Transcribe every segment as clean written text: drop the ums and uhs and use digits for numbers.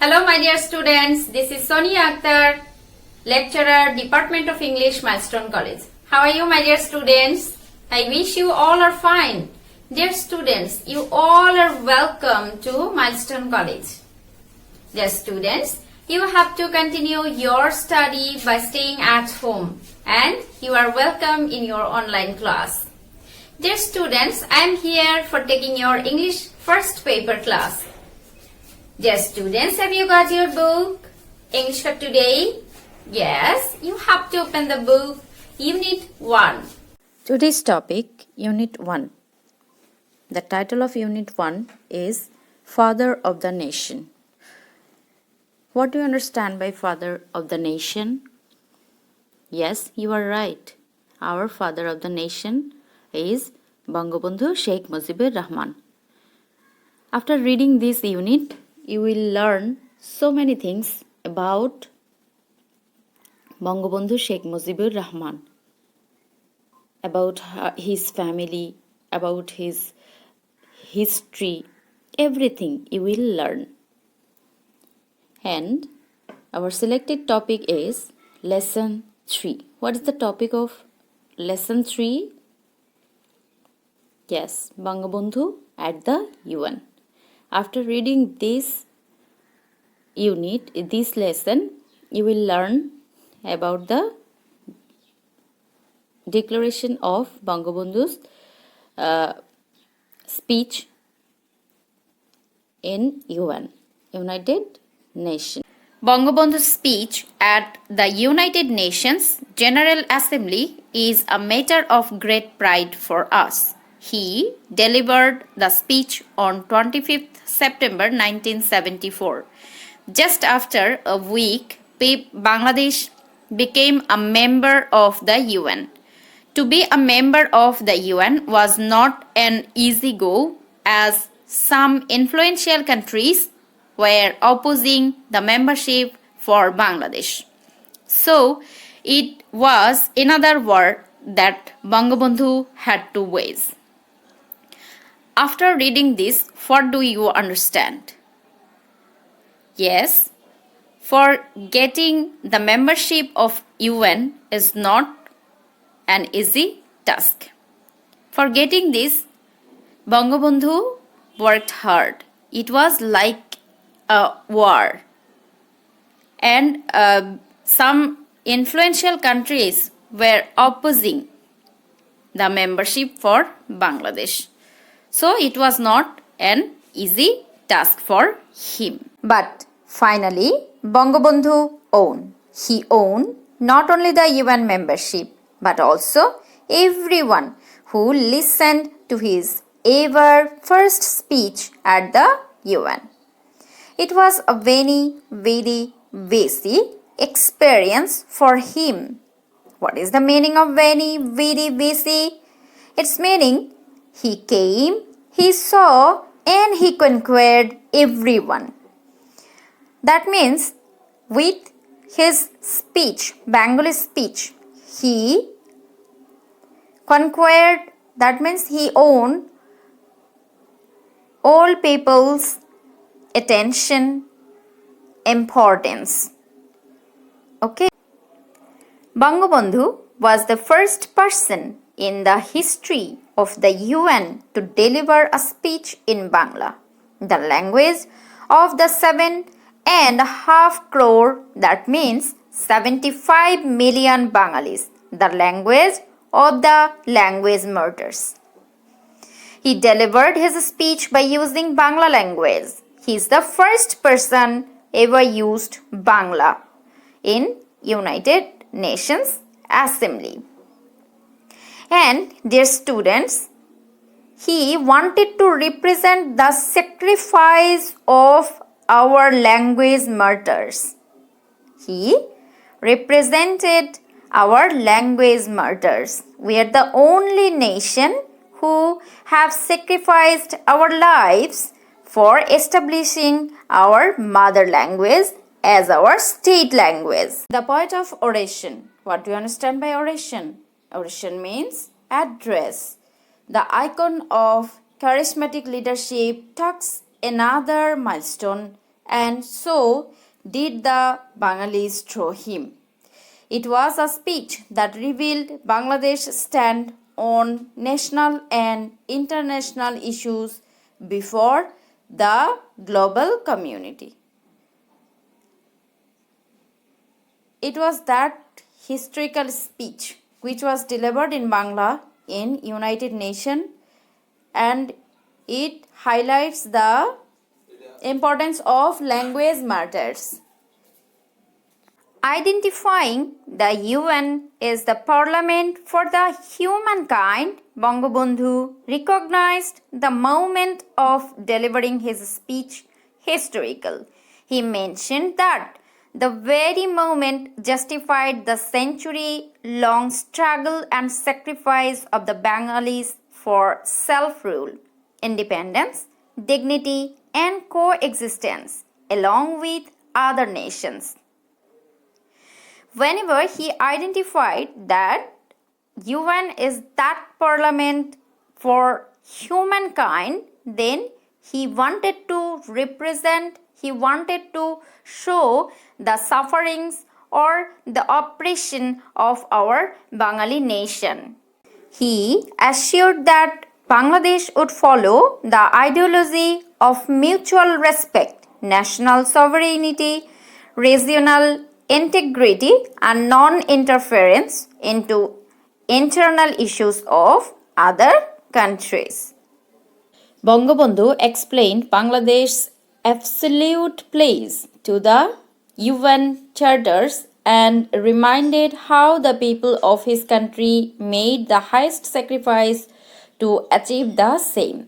Hello my dear students, this is Sonia Akter, lecturer, Department of English, Milestone College. How are you my dear students? I wish you all are fine. Dear students, you all are welcome to Milestone College. Dear students, you have to continue your study by staying at home and you are welcome in your online class. Dear students, I am here for taking your English first paper class. Dear students, have you got your book? English for today? Yes, you have to open the book, Unit 1. Today's topic, Unit 1. The title of Unit 1 is Father of the Nation. What do you understand by Father of the Nation? Yes, you are right. Our Father of the Nation is Bangabandhu Sheikh Mujibur Rahman. After reading this unit, you will learn so many things about Bangabandhu Sheikh Mujibur Rahman, about his family, about his history, everything you will learn. And our selected topic is Lesson 3. What is the topic of Lesson 3? Yes, Bangabandhu at the UN. After reading this unit, this lesson, you will learn about the declaration of Bangabandhu's speech in UN, United Nations. Bangabandhu's speech at the United Nations General Assembly is a matter of great pride for us. He delivered the speech on 25th September 1974. Just after a week, Bangladesh became a member of the UN. To be a member of the UN was not an easy go, as some influential countries were opposing the membership for Bangladesh. So, it was another war that Bangabandhu had to wage. After reading this, what do you understand? Yes, for getting the membership of UN is not an easy task. For getting this, Bangabandhu worked hard. It was like a war. And some influential countries were opposing the membership for Bangladesh. So it was not an easy task for him. But finally, Bangabandhu won. He won not only the UN membership, but also everyone who listened to his ever first speech at the UN. It was a very, very busy experience for him. What is the meaning of very, very busy? Its meaning, he came, he saw, and he conquered everyone. That means with his speech, Bengali speech, he conquered, that means he owned all people's attention, importance. Okay. Bangabandhu was the first person in the history of the UN to deliver a speech in Bangla, the language of the 7.5 crore, that means 75 million Bengalis, the language of the language martyrs. He delivered his speech by using Bangla language. He is the first person ever used Bangla in United Nations Assembly. And dear students, he wanted to represent the sacrifice of our language martyrs. He represented our language martyrs. We are the only nation who have sacrificed our lives for establishing our mother language as our state language. The point of oration. What do you understand by oration? Oration means address. The icon of charismatic leadership tucks another milestone and so did the Bengalis through him. It was a speech that revealed Bangladesh's stand on national and international issues before the global community. It was that historical speech which was delivered in Bangla in United Nations, and it highlights the importance of language matters. Identifying the UN as the parliament for the humankind, Bangabandhu recognized the moment of delivering his speech historical. He mentioned that the very moment justified the century-long struggle and sacrifice of the Bengalis for self-rule, independence, dignity, and coexistence along with other nations. Whenever he identified that UN is that parliament for humankind, then he wanted to show the sufferings or the oppression of our Bengali nation. He assured that Bangladesh would follow the ideology of mutual respect, national sovereignty, regional integrity, and non-interference into internal issues of other countries. Bangabandhu explained Bangladesh's absolute place to the UN charters and reminded how the people of his country made the highest sacrifice to achieve the same.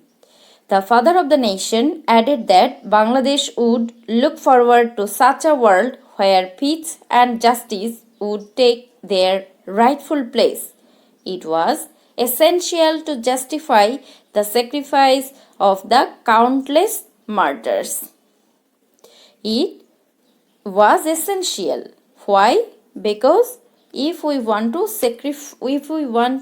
The father of the nation added that Bangladesh would look forward to such a world where peace and justice would take their rightful place. It was essential to justify the sacrifice of the countless martyrs. It was essential. Why? Because if we want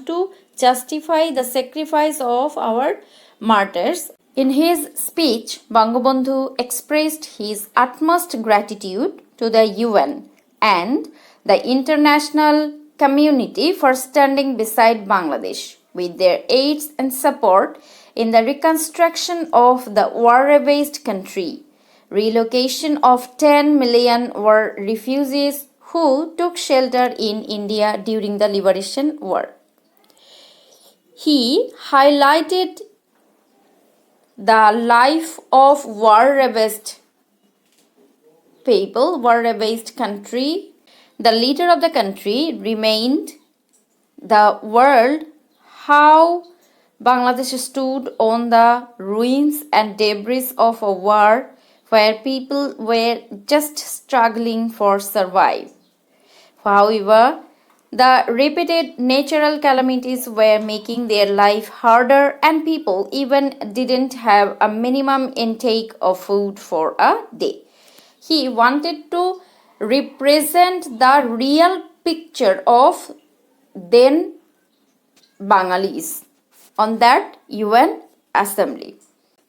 to justify the sacrifice of our martyrs, in his speech, Bangabandhu expressed his utmost gratitude to the UN and the international community for standing beside Bangladesh with their aids and support in the reconstruction of the war-ravaged country. Relocation of 10 million war refugees who took shelter in India during the Liberation War. He highlighted the life of war-ravaged people, war-ravaged country. The leader of the country remained the world how Bangladesh stood on the ruins and debris of a war where people were just struggling for survival. However, the repeated natural calamities were making their life harder, and people even didn't have a minimum intake of food for a day. He wanted to represent the real picture of then Bengalis on that UN assembly.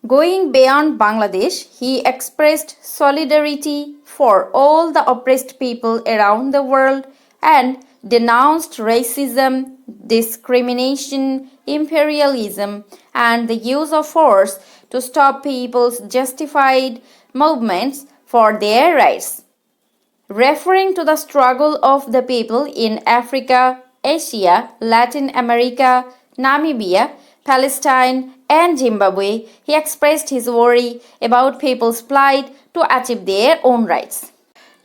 Going beyond Bangladesh, he expressed solidarity for all the oppressed people around the world and denounced racism, discrimination, imperialism, and the use of force to stop people's justified movements for their rights. Referring to the struggle of the people in Africa, Asia, Latin America, Namibia, Palestine, and Zimbabwe, he expressed his worry about people's plight to achieve their own rights.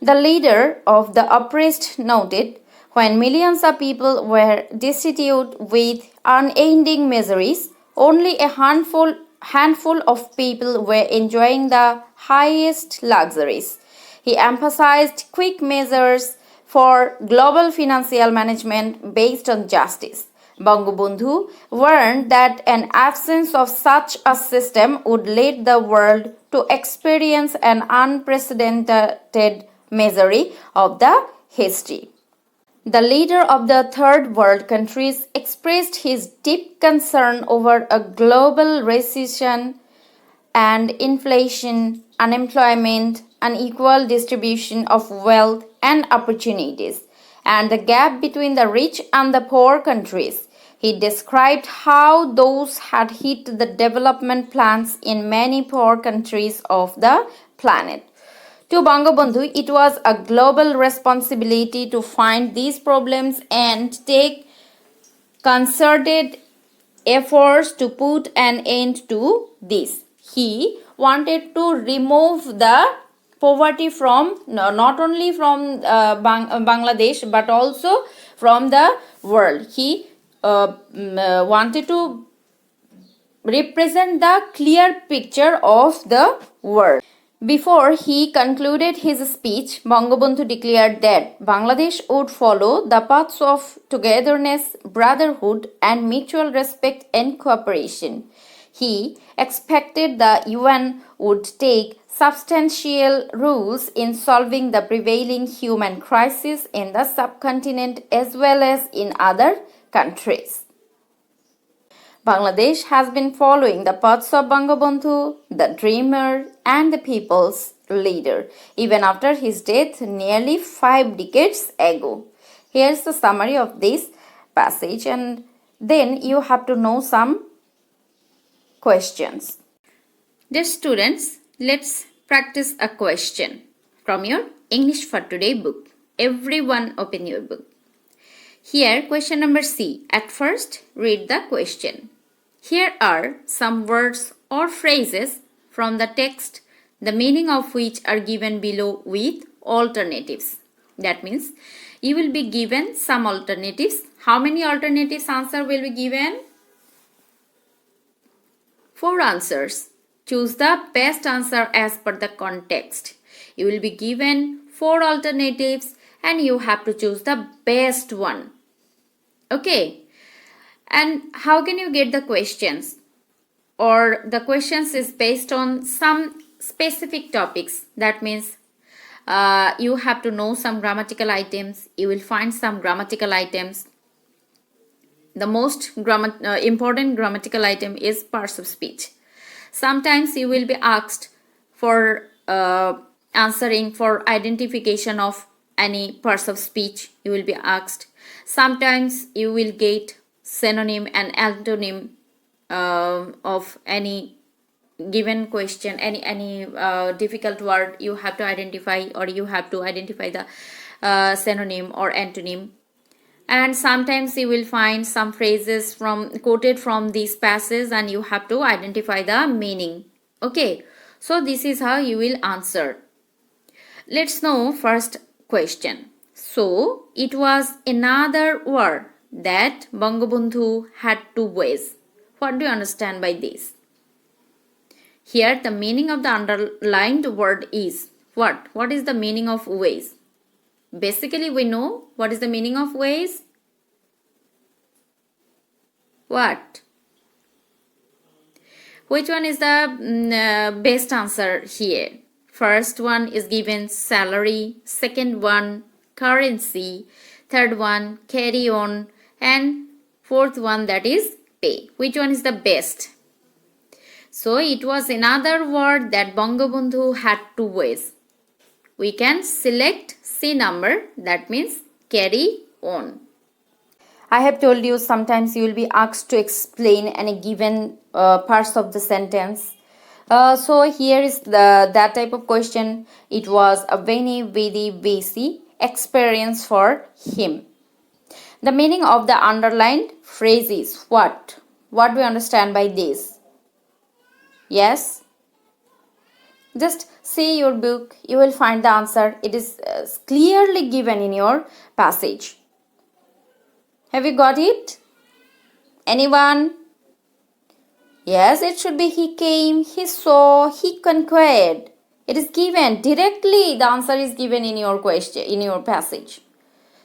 The leader of the oppressed noted, when millions of people were destitute with unending miseries, only a handful of people were enjoying the highest luxuries. He emphasized quick measures for global financial management based on justice. Bangabandhu warned that an absence of such a system would lead the world to experience an unprecedented misery of the history. The leader of the third world countries expressed his deep concern over a global recession and inflation, unemployment, unequal distribution of wealth and opportunities, and the gap between the rich and the poor countries. He described how those had hit the development plans in many poor countries of the planet. To Bangabandhu, it was a global responsibility to find these problems and take concerted efforts to put an end to this. He wanted to remove the poverty from not only from Bangladesh but also from the world. He wanted to represent the clear picture of the world. Before he concluded his speech, Bangabandhu declared that Bangladesh would follow the paths of togetherness, brotherhood, and mutual respect and cooperation. He expected the UN would take substantial roles in solving the prevailing human crisis in the subcontinent as well as in other countries. Bangladesh has been following the paths of Bangabandhu, the dreamer and the people's leader, even after his death nearly 5 decades ago. Here's the summary of this passage, and then you have to know some questions. Dear students, let's practice a question from your English for Today book. Everyone open your book. Here, question number C. At first, read the question. Here are some words or phrases from the text, the meaning of which are given below with alternatives. That means, you will be given some alternatives. How many alternatives answer will be given? 4 answers. Choose the best answer as per the context. You will be given 4 alternatives and you have to choose the best one. Okay. And how can you get the questions? Or the questions is based on some specific topics. That means you have to know some grammatical items. You will find some grammatical items. The most important grammatical item is parts of speech. Sometimes you will be asked for answering for identification of any parts of speech. You will be asked. Sometimes you will get synonym and antonym of any given question, any difficult word you have to identify, or you have to identify the synonym or antonym. And sometimes you will find some phrases quoted from these passages and you have to identify the meaning. Okay, so this is how you will answer. Let's know first question. So it was another word that Bangabandhu had to ways. What do you understand by this? Here the meaning of the underlined word is what? What is the meaning of ways? Basically we know what is the meaning of ways. What? Which one is the best answer here? First one is given salary, second one currency, third one carry on, and fourth one that is pay. Which one is the best? So it was another word that Bangabandhu had 2 ways. We can select C number, that means carry on. I have told you sometimes you will be asked to explain any given parts of the sentence. So here is that type of question. It was a very basic experience for him. The meaning of the underlined phrase is what? What do you understand by this? Yes? Just see your book, you will find the answer. It is clearly given in your passage. Have you got it? Anyone? Yes, it should be he came, he saw, he conquered. It is given directly. The answer is given in your question, in your passage.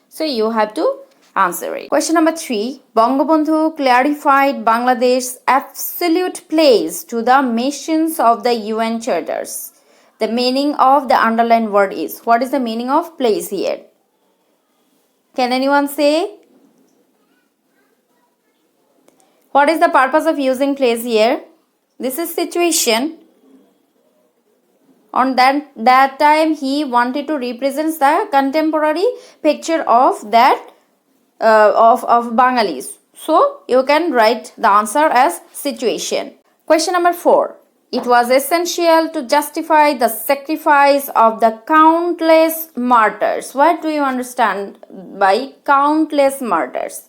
So you have to answer it. Question number 3. Bangabandhu clarified Bangladesh's absolute place to the missions of the UN charters. The meaning of the underlined word is. What is the meaning of place here? Can anyone say? What is the purpose of using place here? This is situation. On that time he wanted to represent the contemporary picture of that of Bengalis. So you can write the answer as situation. Question number 4. It was essential to justify the sacrifice of the countless martyrs. What do you understand by countless martyrs?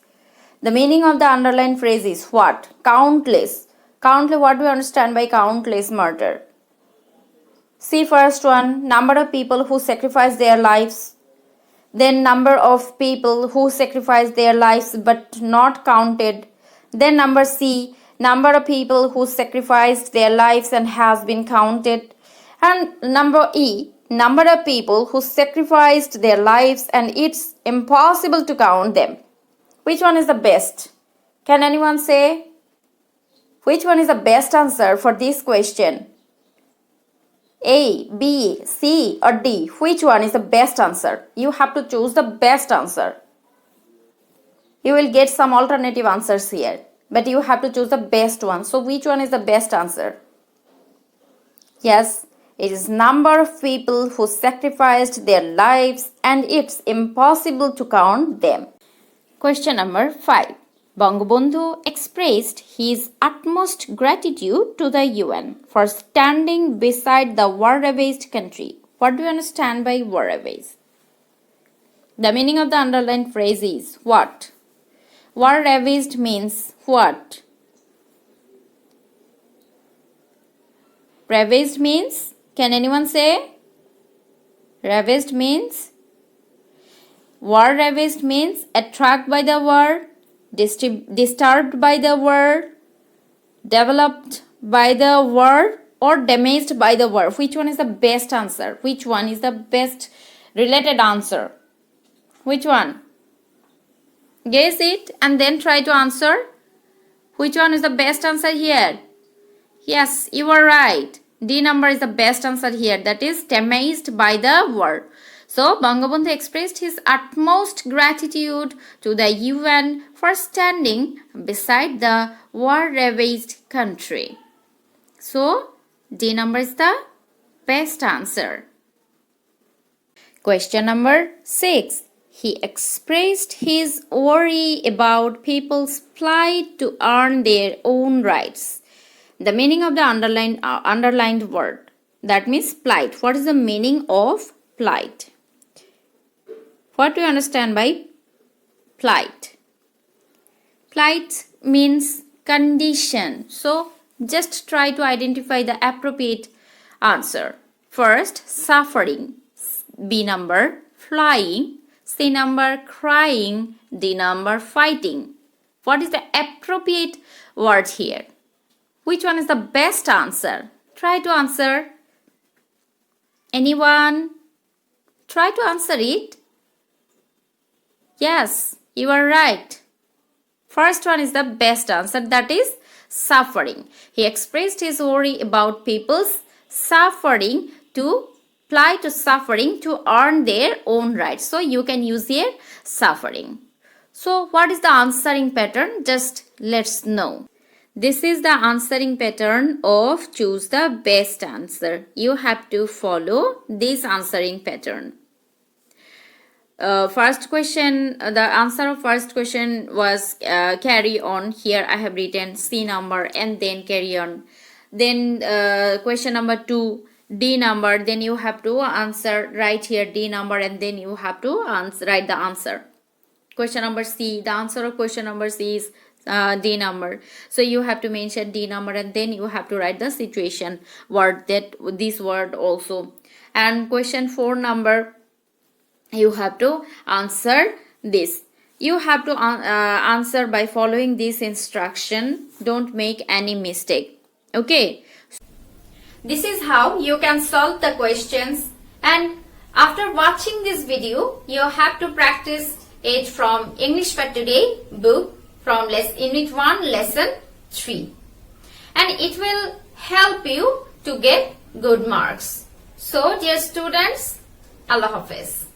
The meaning of the underlined phrase is what? Countless. Countless, what do you understand by countless martyr? See first one, number of people who sacrificed their lives. Then number of people who sacrificed their lives but not counted. Then number C, number of people who sacrificed their lives and has been counted. And number E, number of people who sacrificed their lives and it's impossible to count them. Which one is the best? Can anyone say? Which one is the best answer for this question? A, B, C or D? Which one is the best answer? You have to choose the best answer. You will get some alternative answers here, but you have to choose the best one. So which one is the best answer? Yes, it is number of people who sacrificed their lives and it's impossible to count them. Question number 5. Bangabandhu expressed his utmost gratitude to the UN for standing beside the war-ravaged country. What do you understand by war-ravaged? The meaning of the underlined phrase is what? War-ravaged means what? Ravaged means? Can anyone say? Ravaged means? War-ravaged means attracted by the war, disturbed by the war, developed by the war or damaged by the war. Which one is the best answer? Which one is the best related answer? Which one? Guess it and then try to answer. Which one is the best answer here? Yes, you are right. D number is the best answer here. That is damaged by the war. So, Bangabandhu expressed his utmost gratitude to the UN for standing beside the war-ravaged country. So, D number is the best answer. Question number 6. He expressed his worry about people's plight to earn their own rights. The meaning of the underlined word. That means plight. What is the meaning of plight? What do you understand by plight? Plight means condition. So, just try to identify the appropriate answer. First, suffering. B number, flying. C number, crying. D number, fighting. What is the appropriate word here? Which one is the best answer? Try to answer. Anyone? Try to answer it. Yes, you are right. First one is the best answer, that is suffering. He expressed his worry about people's suffering to apply to suffering to earn their own rights. So you can use here suffering. So what is the answering pattern? Just let's know. This is the answering pattern of choose the best answer. You have to follow this answering pattern. First question, the answer of first question was carry on. Here I have written C number and then carry on. Then question number 2, D number. Then you have to answer right here D number and then you have to write the answer. Question number C, the answer of question number C is D number. So you have to mention D number and then you have to write the situation word, that this word also. And question 4 number, you have to answer this. You have to answer by following this instruction. Don't make any mistake. Okay. This is how you can solve the questions, and after watching this video, you have to practice it from English for Today book from Unit 1 Lesson 3. And it will help you to get good marks. So dear students, Allah Hafiz.